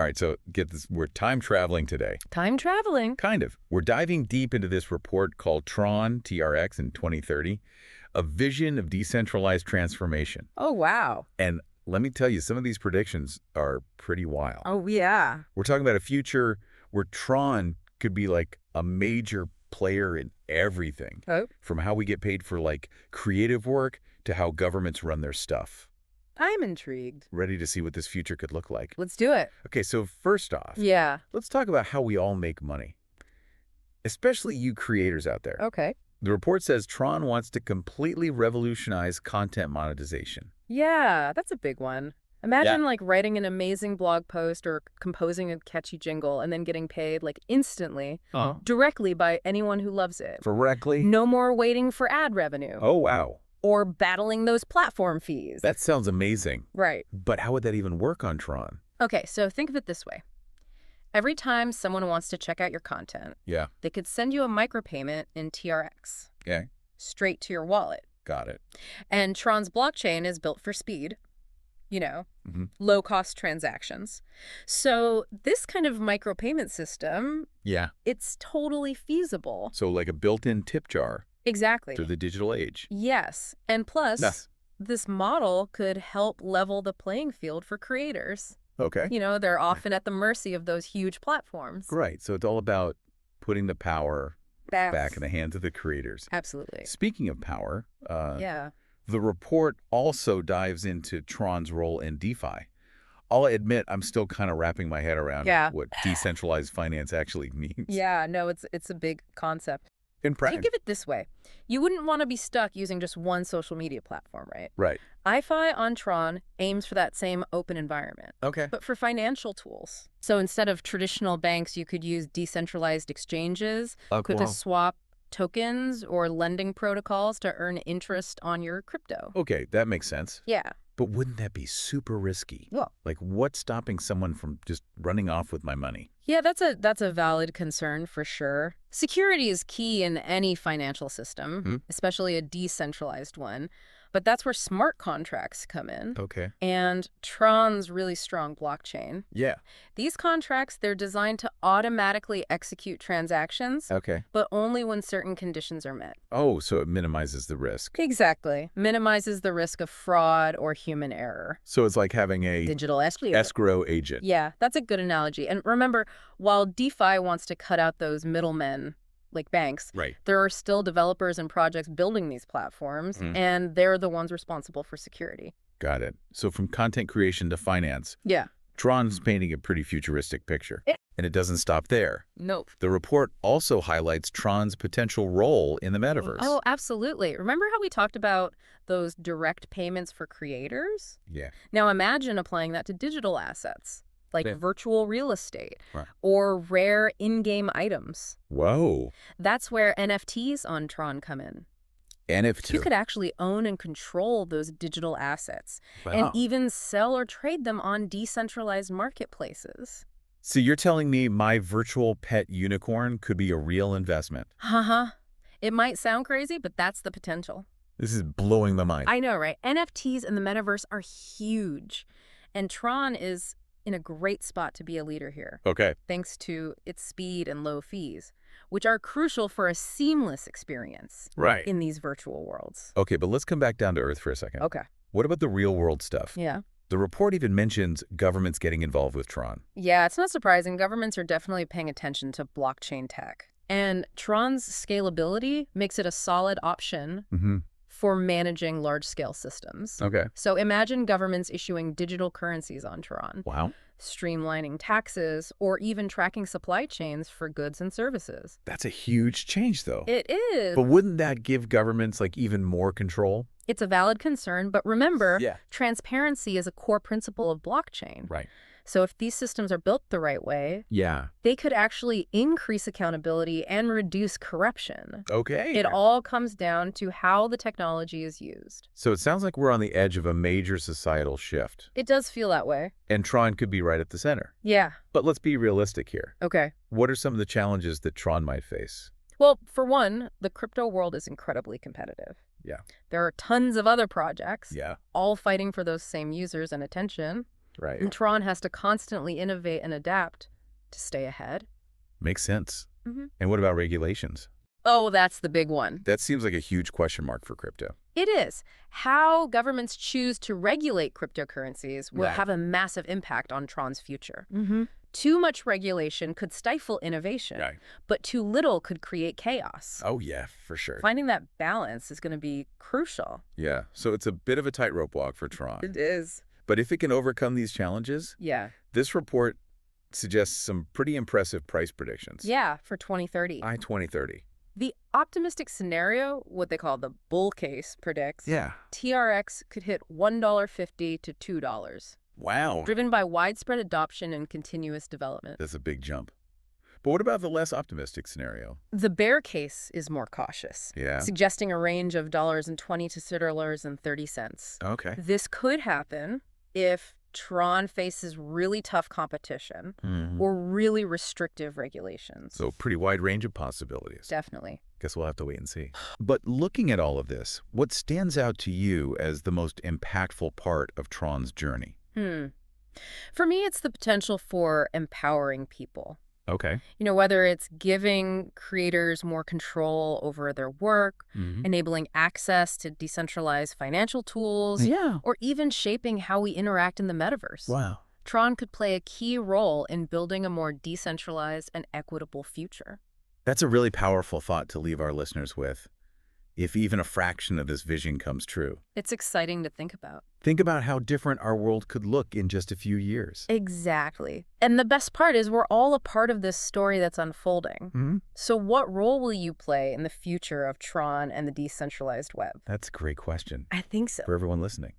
All right, so get this. We're time traveling today. Time traveling. Kind of. We're diving deep into this report called TRON, TRX in 2030, a vision of decentralized transformation. Oh, wow. And let me tell you, some of these predictions are pretty wild. Oh, yeah. We're talking about a future where TRON could be like a major player in everything, Oh, from how we get paid for like creative work to how governments run their stuff. I'm intrigued. Ready to see what this future could look like? Let's do it. Okay, so first off, Yeah. let's talk about how we all make money, especially you creators out there. Okay. The report says TRON wants to completely revolutionize content monetization. Yeah, that's a big one. Imagine like writing an amazing blog post or composing a catchy jingle and then getting paid like instantly, directly by anyone who loves it. Directly? No more waiting for ad revenue. Oh, wow. Or battling those platform fees. That sounds amazing. Right. But how would that even work on TRON? Okay, so think of it this way. Every time someone wants to check out your content, Yeah. they could send you a micropayment in TRX. Okay. Straight to your wallet. Got it. And TRON's blockchain is built for speed, low-cost transactions. So this kind of micropayment system, Yeah. it's totally feasible. So like a built-in tip jar Exactly. through the digital age. Yes. And plus, Yes. this model could help level the playing field for creators. Okay. They're often at the mercy of those huge platforms. Right. So it's all about putting the power back in the hands of the creators. Absolutely. Speaking of power, Yeah. the report also dives into TRON's role in DeFi. I'll admit I'm still kind of wrapping my head around what decentralized finance actually means. Yeah, no, it's a big concept. In practice. Think of it this way. You wouldn't want to be stuck using just one social media platform, right? Right. iFi on TRON aims for that same open environment, Okay. but for financial tools. So instead of traditional banks, you could use decentralized exchanges, could swap tokens or lending protocols to earn interest on your crypto. Okay, that makes sense. Yeah. But wouldn't that be super risky? Well, Like, what's stopping someone from just running off with my money? yeah, that's a valid concern for sure. Security is key in any financial system, especially a decentralized one. But that's where smart contracts come in. Okay. And TRON's really strong blockchain. Yeah. These contracts, they're designed to automatically execute transactions, Okay. but only when certain conditions are met. Oh, so it minimizes the risk. Exactly. Minimizes the risk of fraud or human error. So it's like having a Digital escrow agent. Yeah, that's a good analogy. And remember, while DeFi wants to cut out those middlemen, like banks, Right. there are still developers and projects building these platforms, and they're the ones responsible for security. Got it. So from content creation to finance, Yeah. TRON's painting a pretty futuristic picture. Yeah. And it doesn't stop there. Nope. The report also highlights TRON's potential role in the metaverse. Oh, absolutely. Remember how we talked about those direct payments for creators? Yeah. Now imagine applying that to digital assets, like virtual real estate or rare in-game items. Whoa. That's where NFTs on TRON come in. NFT. You could actually own and control those digital assets and even sell or trade them on decentralized marketplaces. So you're telling me my virtual pet unicorn could be a real investment? It might sound crazy, but that's the potential. This is blowing my mind. I know, right? NFTs in the metaverse are huge, and TRON is in a great spot to be a leader here. Okay. Thanks to its speed and low fees, which are crucial for a seamless experience in these virtual worlds. Okay, but let's come back down to earth for a second. Okay. What about the real world stuff? Yeah. The report even mentions governments getting involved with TRON. Yeah, it's not surprising. Governments are definitely paying attention to blockchain tech. And TRON's scalability makes it a solid option for managing large-scale systems. Okay. So imagine governments issuing digital currencies on TRON. Wow. Streamlining taxes, or even tracking supply chains for goods and services. That's a huge change, though. It is. But wouldn't that give governments, like, even more control? It's a valid concern, but remember, transparency is a core principle of blockchain. Right. So if these systems are built the right way, they could actually increase accountability and reduce corruption. Okay. It all comes down to how the technology is used. So it sounds like we're on the edge of a major societal shift. It does feel that way. And TRON could be right at the center. Yeah. But let's be realistic here. Okay. What are some of the challenges that TRON might face? Well, for one, the crypto world is incredibly competitive. Yeah. There are tons of other projects, Yeah. all fighting for those same users and attention. Right. And TRON has to constantly innovate and adapt to stay ahead. Makes sense. And what about regulations? Oh, that's the big one. That seems like a huge question mark for crypto. It is. How governments choose to regulate cryptocurrencies will have a massive impact on TRON's future. Too much regulation could stifle innovation, but too little could create chaos. Oh, yeah, for sure. Finding that balance is going to be crucial. Yeah, so it's a bit of a tightrope walk for TRON. It is. But if it can overcome these challenges, this report suggests some pretty impressive price predictions. Yeah, for 2030. By 2030. The optimistic scenario, what they call the bull case, predicts TRX could hit $1.50 to $2. Wow. Driven by widespread adoption and continuous development. That's a big jump. But what about the less optimistic scenario? The bear case is more cautious, suggesting a range of $1.20 to $2.30. Okay. This could happen if TRON faces really tough competition or really restrictive regulations. So pretty wide range of possibilities. Definitely. Guess we'll have to wait and see. But looking at all of this, what stands out to you as the most impactful part of TRON's journey? For me, it's the potential for empowering people. Okay. You know, whether it's giving creators more control over their work, enabling access to decentralized financial tools, or even shaping how we interact in the metaverse. Wow. TRON could play a key role in building a more decentralized and equitable future. That's a really powerful thought to leave our listeners with, if even a fraction of this vision comes true. It's exciting to think about. Think about how different our world could look in just a few years. Exactly. And the best part is we're all a part of this story that's unfolding. So what role will you play in the future of TRON and the decentralized web? That's a great question. I think so. For everyone listening.